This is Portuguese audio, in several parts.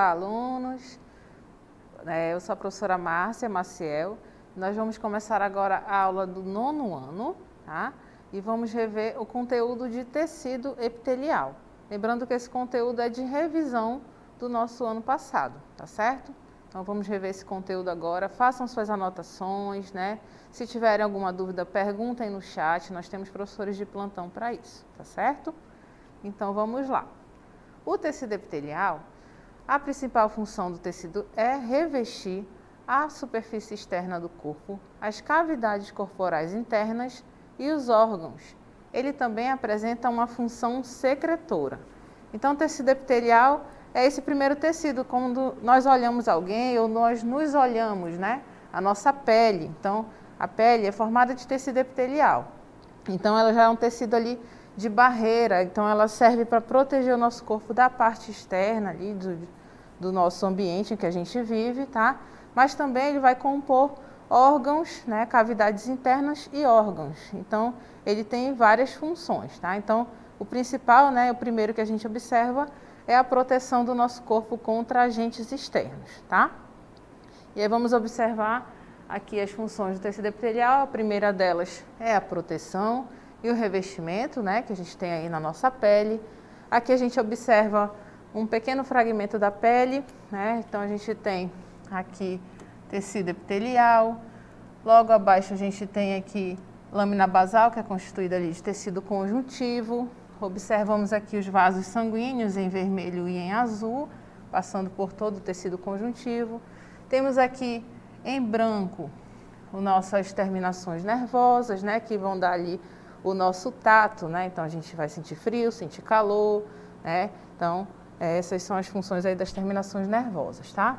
Olá, alunos. Eu sou a professora Márcia Maciel. Nós vamos começar agora a aula do 9º ano, tá? E vamos rever o conteúdo de tecido epitelial. Lembrando que esse conteúdo é de revisão do nosso ano passado, tá certo? Então vamos rever esse conteúdo agora. Façam suas anotações, né? Se tiverem alguma dúvida, perguntem no chat. Nós temos professores de plantão para isso, tá certo? Então vamos lá. O tecido epitelial, a principal função do tecido é revestir a superfície externa do corpo, as cavidades corporais internas e os órgãos. Ele também apresenta uma função secretora. Então, o tecido epitelial é esse primeiro tecido, quando nós olhamos alguém ou nós nos olhamos, né? A nossa pele. Então, a pele é formada de tecido epitelial. Então, ela já é um tecido ali de barreira, então ela serve para proteger o nosso corpo da parte externa ali do nosso ambiente em que a gente vive, tá? Mas também ele vai compor órgãos, né, cavidades internas e órgãos. Então, ele tem várias funções, tá? Então, o principal, né, o primeiro que a gente observa é a proteção do nosso corpo contra agentes externos, tá? E aí vamos observar aqui as funções do tecido epitelial. A primeira delas é a proteção e o revestimento, né, que a gente tem aí na nossa pele. Aqui a gente observa um pequeno fragmento da pele, né? Então a gente tem aqui tecido epitelial. Logo abaixo a gente tem aqui lâmina basal, que é constituída ali de tecido conjuntivo. Observamos aqui os vasos sanguíneos em vermelho e em azul, passando por todo o tecido conjuntivo. Temos aqui em branco as nossas terminações nervosas, né, que vão dar ali o nosso tato, né? Então a gente vai sentir frio, sentir calor, né? Então essas são as funções aí das terminações nervosas, tá?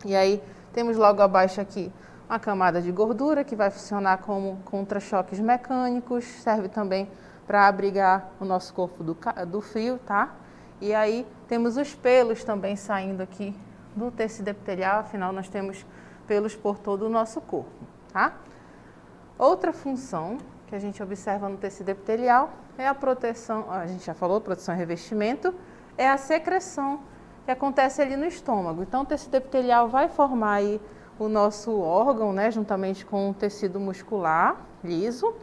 E aí temos logo abaixo aqui uma camada de gordura que vai funcionar como contra-choques mecânicos, serve também para abrigar o nosso corpo do frio, tá? E aí temos os pelos também saindo aqui do tecido epitelial, afinal nós temos pelos por todo o nosso corpo, tá? Outra função que a gente observa no tecido epitelial é a proteção, a gente já falou, proteção e revestimento, é a secreção que acontece ali no estômago. Então, o tecido epitelial vai formar aí o nosso órgão, né, juntamente com o tecido muscular liso.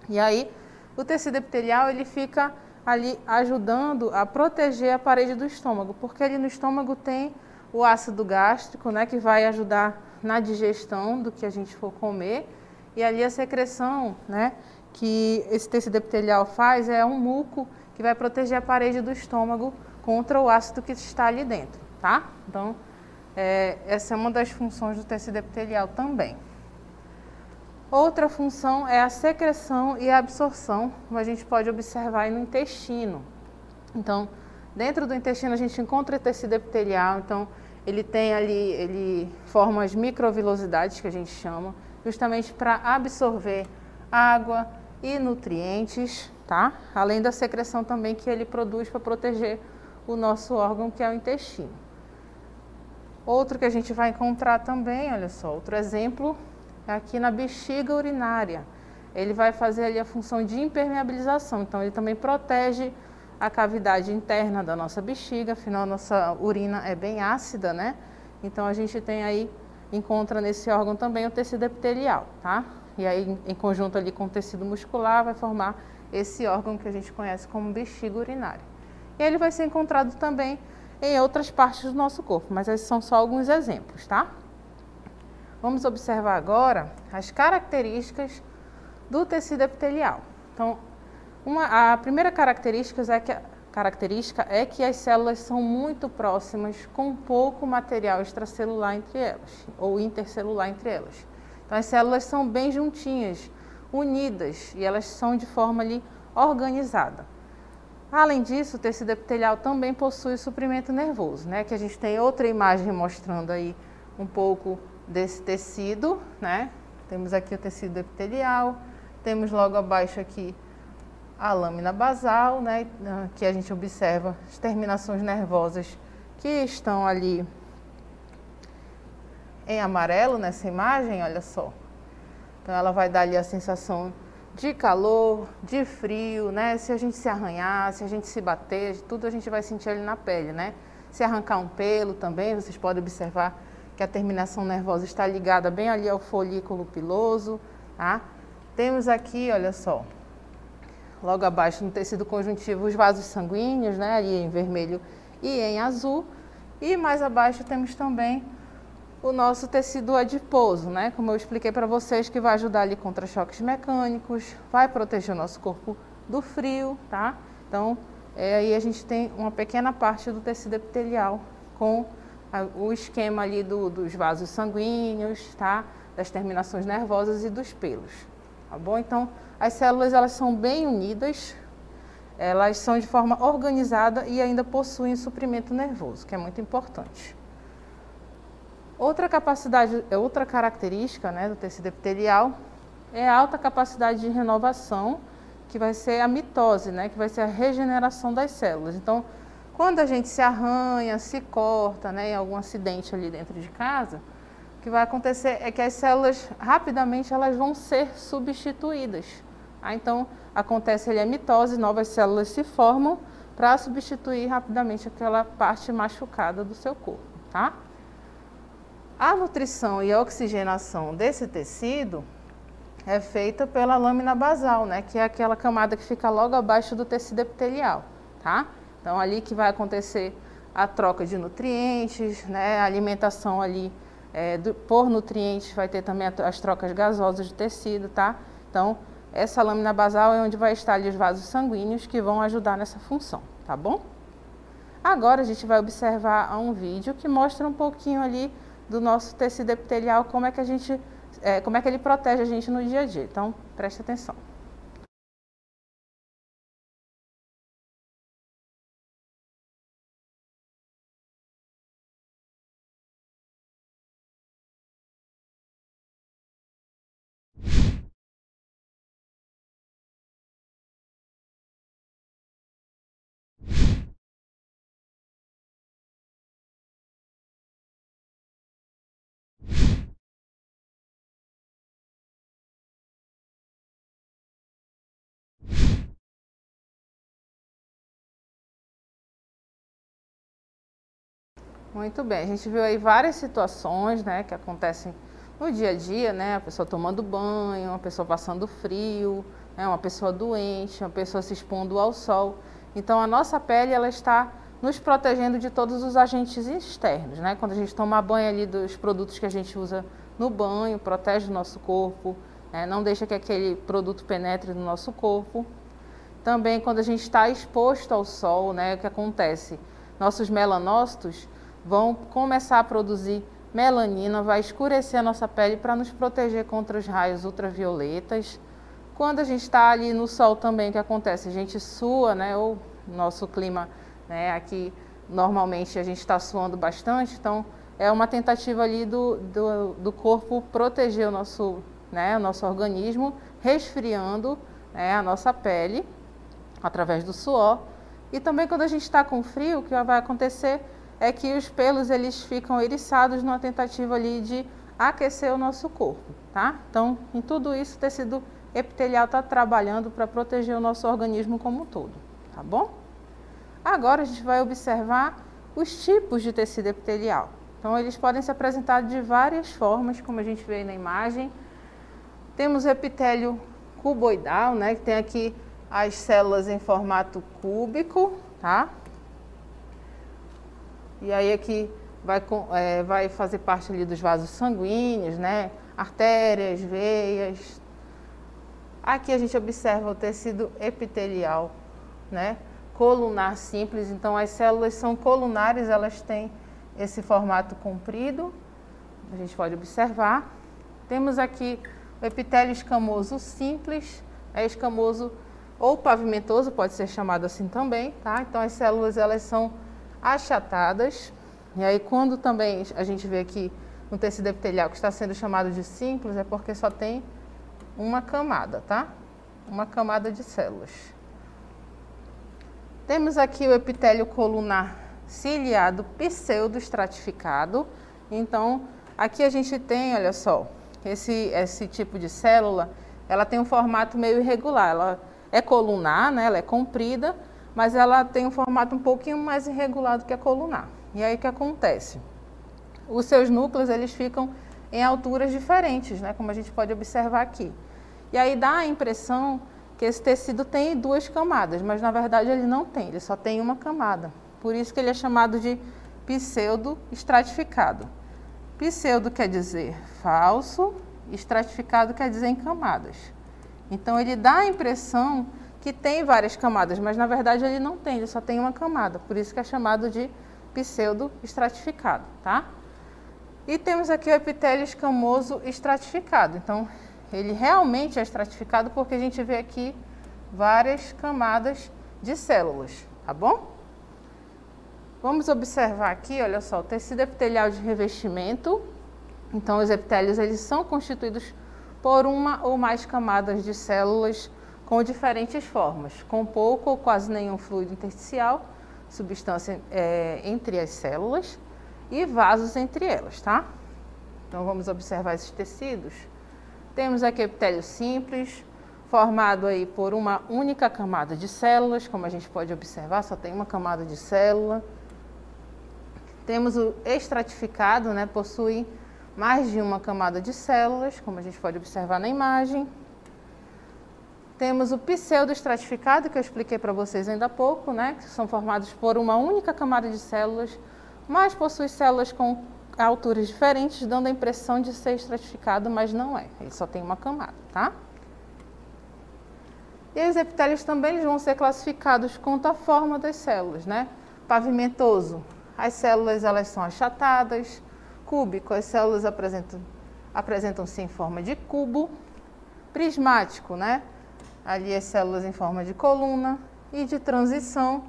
E aí, o tecido epitelial, ele fica ali ajudando a proteger a parede do estômago, porque ali no estômago tem o ácido gástrico, né, que vai ajudar na digestão do que a gente for comer. E ali a secreção, né, que esse tecido epitelial faz é um muco que vai proteger a parede do estômago contra o ácido que está ali dentro, tá? Então, essa é uma das funções do tecido epitelial também. Outra função é a secreção e a absorção, como a gente pode observar aí no intestino. Então, dentro do intestino a gente encontra o tecido epitelial, então ele tem ali, ele forma as microvilosidades que a gente chama, justamente para absorver água e nutrientes, tá? Além da secreção também que ele produz para proteger o nosso órgão, que é o intestino. Outro que a gente vai encontrar também, olha só, outro exemplo, é aqui na bexiga urinária. Ele vai fazer ali a função de impermeabilização, então ele também protege a cavidade interna da nossa bexiga, afinal a nossa urina é bem ácida, né? Então a gente tem aí, encontra nesse órgão também o tecido epitelial, tá? E aí, em conjunto ali com o tecido muscular, vai formar esse órgão que a gente conhece como bexiga urinária. E ele vai ser encontrado também em outras partes do nosso corpo, mas esses são só alguns exemplos, tá? Vamos observar agora as características do tecido epitelial. Então, a primeira característica é que as células são muito próximas, com pouco material extracelular entre elas, ou intercelular entre elas. Então, as células são bem juntinhas, unidas, e elas são de forma ali organizada. Além disso, o tecido epitelial também possui suprimento nervoso, né? Que a gente tem outra imagem mostrando aí um pouco desse tecido, né? Temos aqui o tecido epitelial, temos logo abaixo aqui a lâmina basal, né, que a gente observa as terminações nervosas que estão ali em amarelo nessa imagem, olha só. Então ela vai dar ali a sensação de calor, de frio, né? Se a gente se arranhar, se a gente se bater, tudo a gente vai sentir ali na pele, né? Se arrancar um pelo também, vocês podem observar que a terminação nervosa está ligada bem ali ao folículo piloso, tá? Temos aqui, olha só, logo abaixo no tecido conjuntivo os vasos sanguíneos, né, ali em vermelho e em azul. E mais abaixo temos também o nosso tecido adiposo, né, como eu expliquei para vocês, que vai ajudar ali contra choques mecânicos, vai proteger o nosso corpo do frio, tá? Então, aí a gente tem uma pequena parte do tecido epitelial com o esquema ali dos vasos sanguíneos, tá? Das terminações nervosas e dos pelos, tá bom? Então, as células, elas são bem unidas, elas são de forma organizada e ainda possuem suprimento nervoso, que é muito importante. Outra característica, né, do tecido epitelial é a alta capacidade de renovação, que vai ser a mitose, né, que vai ser a regeneração das células. Então, quando a gente se arranha, se corta, né, em algum acidente ali dentro de casa, o que vai acontecer é que as células, rapidamente, elas vão ser substituídas. Então, acontece ali a mitose, novas células se formam para substituir rapidamente aquela parte machucada do seu corpo, tá? A nutrição e a oxigenação desse tecido é feita pela lâmina basal, né, que é aquela camada que fica logo abaixo do tecido epitelial, tá? Então, ali que vai acontecer a troca de nutrientes, né, a alimentação ali por nutrientes, vai ter também as trocas gasosas de tecido, tá? Então, essa lâmina basal é onde vai estar ali os vasos sanguíneos que vão ajudar nessa função, tá bom? Agora a gente vai observar um vídeo que mostra um pouquinho ali do nosso tecido epitelial, como é que ele protege a gente no dia a dia. Então, preste atenção. Muito bem, a gente viu aí várias situações, né, que acontecem no dia a dia, né, a pessoa tomando banho, uma pessoa passando frio, né, uma pessoa doente, uma pessoa se expondo ao sol. Então, a nossa pele, ela está nos protegendo de todos os agentes externos, né? Quando a gente toma banho ali dos produtos que a gente usa no banho, protege o nosso corpo, né, não deixa que aquele produto penetre no nosso corpo. Também quando a gente está exposto ao sol, né, o que acontece? Nossos melanócitos vão começar a produzir melanina, vai escurecer a nossa pele para nos proteger contra os raios ultravioletas. Quando a gente está ali no sol também, o que acontece? A gente sua, né, ou nosso clima, né, aqui normalmente a gente está suando bastante, então é uma tentativa ali do corpo proteger o nosso organismo, resfriando, né, a nossa pele através do suor. E também quando a gente está com frio, o que vai acontecer é que os pelos, eles ficam eriçados numa tentativa ali de aquecer o nosso corpo, tá? Então, em tudo isso, o tecido epitelial está trabalhando para proteger o nosso organismo como um todo, tá bom? Agora a gente vai observar os tipos de tecido epitelial. Então, eles podem se apresentar de várias formas, como a gente vê aí na imagem. Temos o epitélio cuboidal, né, que tem aqui as células em formato cúbico, tá? E aí aqui vai fazer parte ali dos vasos sanguíneos, né? Artérias, veias. Aqui a gente observa o tecido epitelial, né? Colunar simples, então as células são colunares, elas têm esse formato comprido, a gente pode observar. Temos aqui o epitélio escamoso simples, é escamoso ou pavimentoso, pode ser chamado assim também, tá? Então as células, elas são achatadas, e aí quando também a gente vê aqui no tecido epitelial que está sendo chamado de simples, é porque só tem uma camada, tá? Uma camada de células. Temos aqui o epitélio colunar ciliado pseudoestratificado. Então, aqui a gente tem, olha só, esse tipo de célula, ela tem um formato meio irregular. Ela é colunar, né? Ela é comprida, mas ela tem um formato um pouquinho mais irregular do que a colunar, E aí o que acontece? Os seus núcleos, eles ficam em alturas diferentes, né? Como a gente pode observar aqui. E aí dá a impressão que esse tecido tem 2 camadas, mas na verdade ele não tem, ele só tem uma camada. Por isso que ele é chamado de pseudo-estratificado. Pseudo quer dizer falso, estratificado quer dizer em camadas. Então ele dá a impressão que tem várias camadas, mas na verdade ele não tem, ele só tem uma camada. Por isso que é chamado de pseudo-estratificado, tá? E temos aqui o epitélio escamoso estratificado. Então, ele realmente é estratificado porque a gente vê aqui várias camadas de células, tá bom? Vamos observar aqui, olha só, o tecido epitelial de revestimento. Então, os epitélios, eles são constituídos por uma ou mais camadas de células com diferentes formas, com pouco ou quase nenhum fluido intersticial, substância entre as células e vasos entre elas, tá? Então, vamos observar esses tecidos. Temos aqui epitélio simples, formado aí por uma única camada de células, como a gente pode observar, só tem uma camada de célula. Temos o estratificado, né, possui mais de uma camada de células, como a gente pode observar na imagem. Temos o pseudoestratificado, que eu expliquei para vocês ainda há pouco, né, que são formados por uma única camada de células, mas possui células com alturas diferentes, dando a impressão de ser estratificado, mas não é. Ele só tem uma camada, tá? E os epitélios também eles vão ser classificados quanto à forma das células, né? Pavimentoso, as células elas são achatadas. Cúbico, as células apresentam-se em forma de cubo. Prismático, né? Ali as células em forma de coluna. E de transição,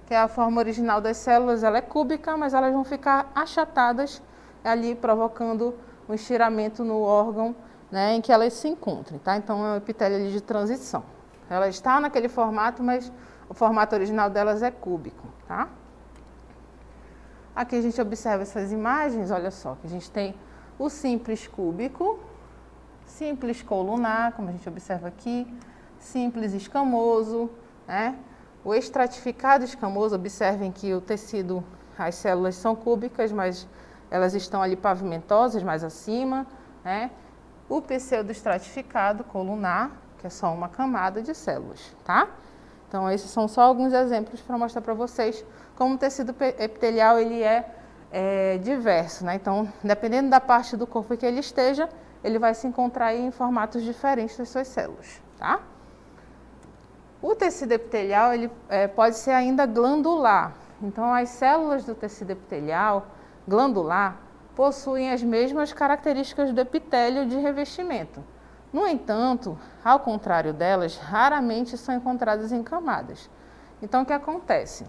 que é a forma original das células, ela é cúbica, mas elas vão ficar achatadas ali, provocando um estiramento no órgão, né, em que elas se encontrem, tá? Então, é um epitélio ali de transição. Ela está naquele formato, mas o formato original delas é cúbico, tá? Aqui a gente observa essas imagens, olha só, que a gente tem o simples cúbico, simples colunar, como a gente observa aqui, simples escamoso, né? O estratificado escamoso, observem que o tecido, as células são cúbicas, mas elas estão ali pavimentosas mais acima, né? O pseudoestratificado colunar, que é só uma camada de células, tá? Então, esses são só alguns exemplos para mostrar para vocês como o tecido epitelial ele é diverso, né? Então, dependendo da parte do corpo que ele esteja, ele vai se encontrar aí em formatos diferentes das suas células, tá? O tecido epitelial ele pode ser ainda glandular. Então, as células do tecido epitelial glandular possuem as mesmas características do epitélio de revestimento. No entanto, ao contrário delas, raramente são encontradas em camadas. Então, o que acontece?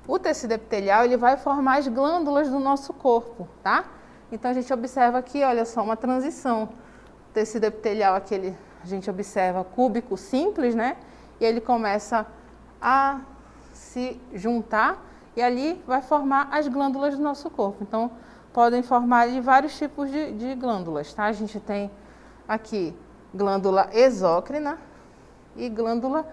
O tecido epitelial ele vai formar as glândulas do nosso corpo, tá? Então, a gente observa aqui, olha só, uma transição. O tecido epitelial, aquele, a gente observa cúbico simples, né? E ele começa a se juntar e ali vai formar as glândulas do nosso corpo. Então, podem formar ali vários tipos de glândulas, tá? A gente tem aqui glândula exócrina e glândula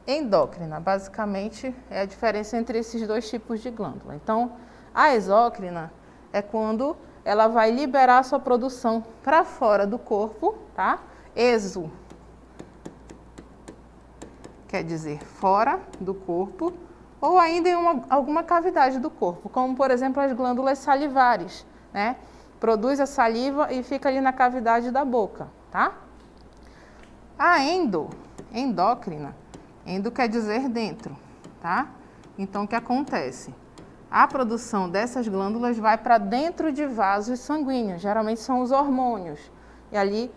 endócrina. Basicamente, é a diferença entre esses dois tipos de glândula. Então, a exócrina é quando ela vai liberar a sua produção para fora do corpo, tá? Exo quer dizer fora do corpo, ou ainda em alguma cavidade do corpo, como, por exemplo, as glândulas salivares, né? Produz a saliva e fica ali na cavidade da boca, tá? A endócrina, endo quer dizer dentro, tá? Então, o que acontece? A produção dessas glândulas vai para dentro de vasos sanguíneos, geralmente são os hormônios, e ali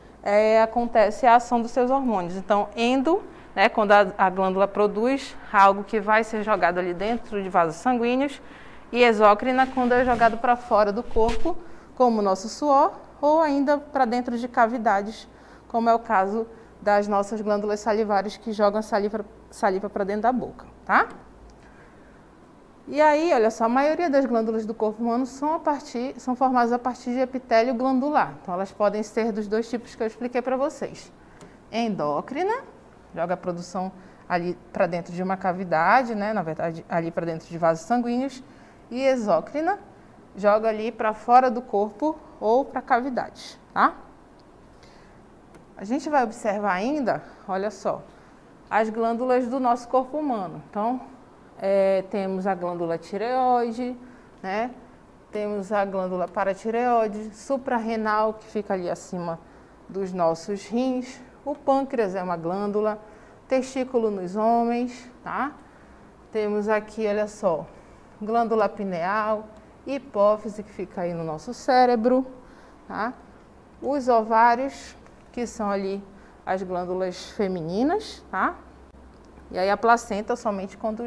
acontece a ação dos seus hormônios. Então, endo, né, quando a glândula produz algo que vai ser jogado ali dentro de vasos sanguíneos, e exócrina, quando é jogado para fora do corpo, como o nosso suor, ou ainda para dentro de cavidades, como é o caso das nossas glândulas salivares que jogam saliva para dentro da boca, tá? E aí, olha só, a maioria das glândulas do corpo humano são formadas a partir de epitélio glandular. Então, elas podem ser dos dois tipos que eu expliquei para vocês. Endócrina, joga a produção ali para dentro de uma cavidade, né? Na verdade, ali para dentro de vasos sanguíneos. e exócrina, joga ali para fora do corpo ou para cavidade, tá? A gente vai observar ainda, olha só, as glândulas do nosso corpo humano. Então, temos a glândula tireoide, né? Temos a glândula paratireoide, suprarrenal, que fica ali acima dos nossos rins. O pâncreas é uma glândula, testículo nos homens, tá? Temos aqui, olha só, glândula pineal, hipófise, que fica aí no nosso cérebro, tá? Os ovários, que são ali as glândulas femininas, tá? E aí a placenta somente quando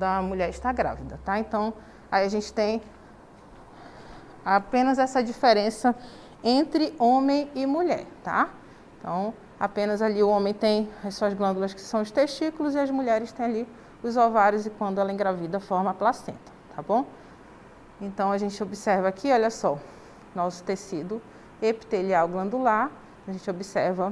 a mulher está grávida, tá? Então, aí a gente tem apenas essa diferença entre homem e mulher, tá? Então, apenas ali o homem tem as suas glândulas, que são os testículos, e as mulheres têm ali os ovários, e quando ela engravida forma a placenta, tá bom? Então, a gente observa aqui, olha só, nosso tecido epitelial glandular, a gente observa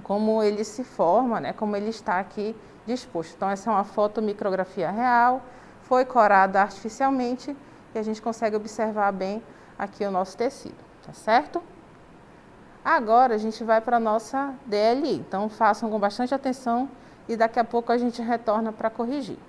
como ele se forma, né, como ele está aqui disposto. Então, essa é uma fotomicrografia real, foi corada artificialmente, e a gente consegue observar bem aqui o nosso tecido, tá certo? Agora, a gente vai para a nossa DLI, então façam com bastante atenção e daqui a pouco a gente retorna para corrigir.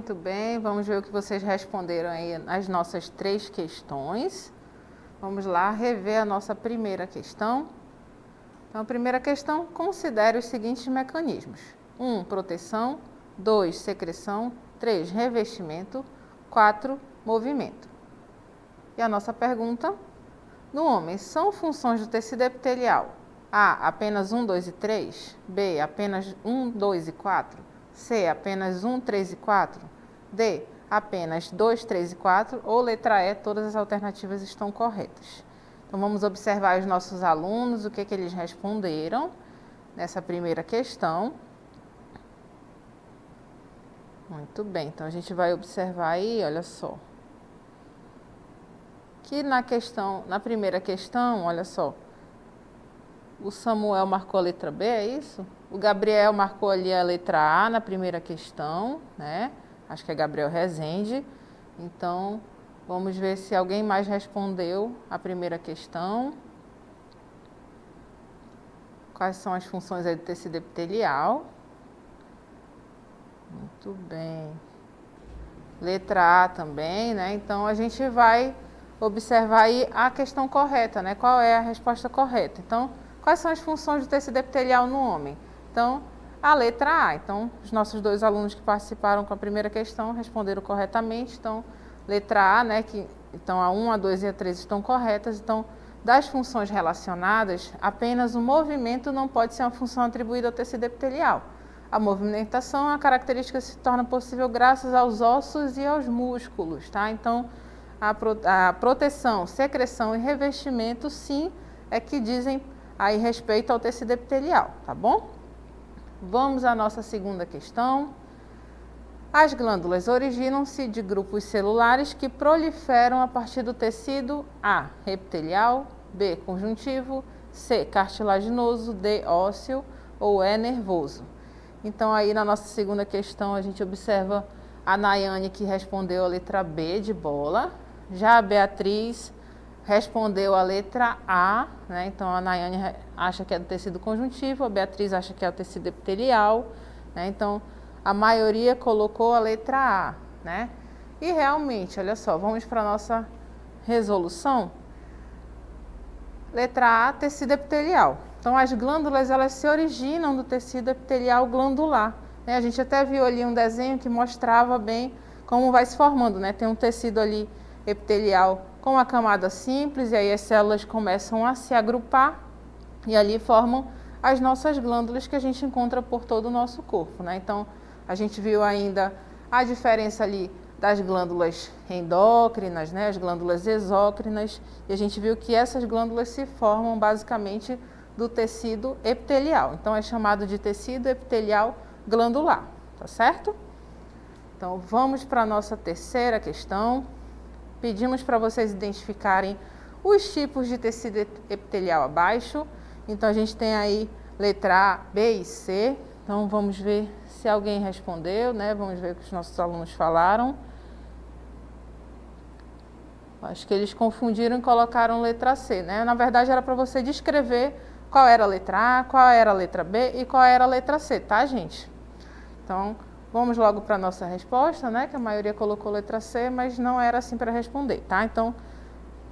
Muito bem, vamos ver o que vocês responderam aí nas nossas 3 questões. Vamos lá rever a nossa primeira questão. Então, a primeira questão, considere os seguintes mecanismos. 1, proteção. 2, secreção. 3, revestimento. 4, movimento. E a nossa pergunta, no homem, são funções do tecido epitelial A, apenas 1, 2 e 3, B, apenas 1, 2 e 4, C, apenas 1, 3 e 4, D, apenas 2, 3 e 4, ou letra E, todas as alternativas estão corretas. Então, vamos observar os nossos alunos, o que eles responderam nessa primeira questão. Muito bem, então a gente vai observar aí, olha só. Que na primeira questão, olha só, o Samuel marcou a letra B, é isso? O Gabriel marcou ali a letra A na primeira questão, né? Acho que é Gabriel Rezende. Então, vamos ver se alguém mais respondeu a primeira questão. Quais são as funções aí do tecido epitelial? Muito bem. Letra A também, né? Então, a gente vai observar aí a questão correta, né? Qual é a resposta correta? Então, quais são as funções do tecido epitelial no homem? Então, a letra A. Então, os nossos 2 alunos que participaram com a primeira questão responderam corretamente. Então, letra A, né? Então, a 1, a 2 e a 3 estão corretas. Então, das funções relacionadas, apenas o movimento não pode ser uma função atribuída ao tecido epitelial. A movimentação é uma característica que se torna possível graças aos ossos e aos músculos, tá? Então, a proteção, secreção e revestimento, sim, é que dizem aí respeito ao tecido epitelial, tá bom? Vamos à nossa segunda questão. As glândulas originam-se de grupos celulares que proliferam a partir do tecido A, epitelial, B, conjuntivo, C, cartilaginoso, D, ósseo ou E, nervoso. Então, aí na nossa segunda questão, a gente observa a Nayane que respondeu a letra B de bola. Já a Beatriz respondeu a letra A, né? Então, a Nayane acha que é do tecido conjuntivo, a Beatriz acha que é o tecido epitelial, né? Então, a maioria colocou a letra A, né? E realmente, olha só, vamos para a nossa resolução. Letra A, tecido epitelial. Então, as glândulas, elas se originam do tecido epitelial glandular, né? A gente até viu ali um desenho que mostrava bem como vai se formando, né? Tem um tecido ali epitelial com a camada simples, e aí as células começam a se agrupar e ali formam as nossas glândulas que a gente encontra por todo o nosso corpo, né? Então, a gente viu ainda a diferença ali das glândulas endócrinas, né? As glândulas exócrinas, e a gente viu que essas glândulas se formam basicamente do tecido epitelial. Então, é chamado de tecido epitelial glandular, tá certo? Então, vamos para a nossa terceira questão. Pedimos para vocês identificarem os tipos de tecido epitelial abaixo. Então, a gente tem aí letra A, B e C. Então, vamos ver se alguém respondeu, né? Vamos ver o que os nossos alunos falaram. Acho que eles confundiram e colocaram letra C, né? Na verdade, era para você descrever qual era a letra A, qual era a letra B e qual era a letra C, tá, gente? Então, vamos logo para a nossa resposta, né? Que a maioria colocou letra C, mas não era assim para responder, tá? Então,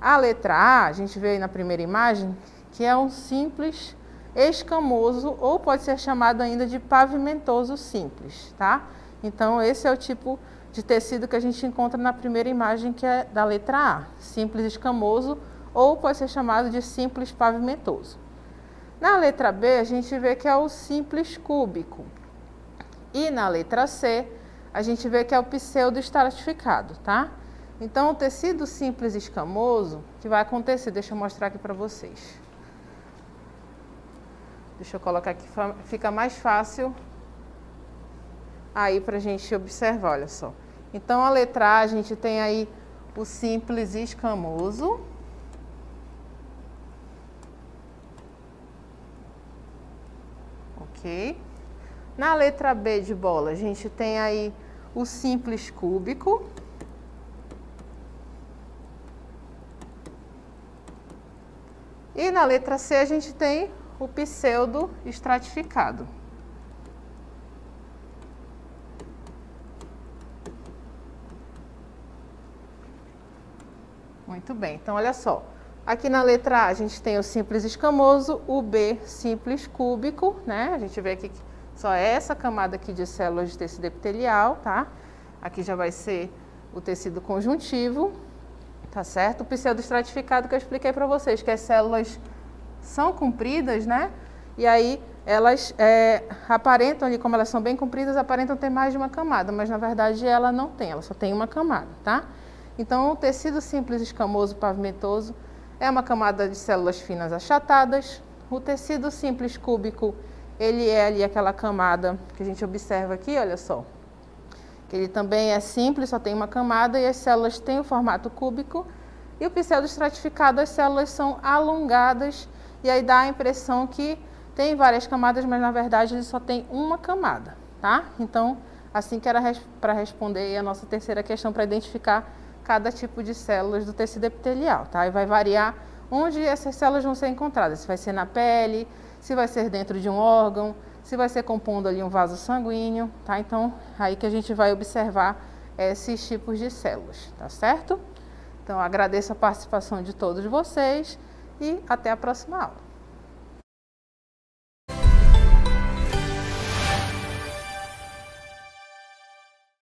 a letra A, a gente vê aí na primeira imagem, que é um simples escamoso, ou pode ser chamado ainda de pavimentoso simples, tá? Então, esse é o tipo de tecido que a gente encontra na primeira imagem, que é da letra A, simples escamoso, ou pode ser chamado de simples pavimentoso. Na letra B, a gente vê que é o simples cúbico. E na letra C, a gente vê que é o pseudo-estratificado, tá? Então, o tecido simples escamoso, que vai acontecer, deixa eu mostrar aqui para vocês. Deixa eu colocar aqui, fica mais fácil aí para a gente observar, olha só. Então, a letra A, a gente tem aí o simples escamoso. Ok. Na letra B de bola, a gente tem aí o simples cúbico. E na letra C, a gente tem o pseudo estratificado. Muito bem, então olha só. Aqui na letra A a gente tem o simples escamoso, o B simples cúbico, né? A gente vê aqui que só essa camada aqui de células de tecido epitelial, tá? Aqui já vai ser o tecido conjuntivo, tá certo? O pseudoestratificado que eu expliquei para vocês, que as células são compridas, né? E aí elas aparentam ali, como elas são bem compridas, aparentam ter mais de uma camada, mas na verdade ela não tem, ela só tem uma camada, tá? Então o tecido simples escamoso pavimentoso é uma camada de células finas achatadas. O tecido simples cúbico, ele é ali aquela camada que a gente observa aqui, olha só. Que ele também é simples, só tem uma camada e as células têm o formato cúbico. E o pseudoestratificado, as células são alongadas e aí dá a impressão que tem várias camadas, mas na verdade ele só tem uma camada, tá? Então, assim que era para responder a nossa terceira questão, para identificar cada tipo de células do tecido epitelial, tá? E vai variar onde essas células vão ser encontradas, se vai ser na pele, se vai ser dentro de um órgão, se vai ser compondo ali um vaso sanguíneo, tá? Então, aí que a gente vai observar esses tipos de células, tá certo? Então, agradeço a participação de todos vocês e até a próxima aula.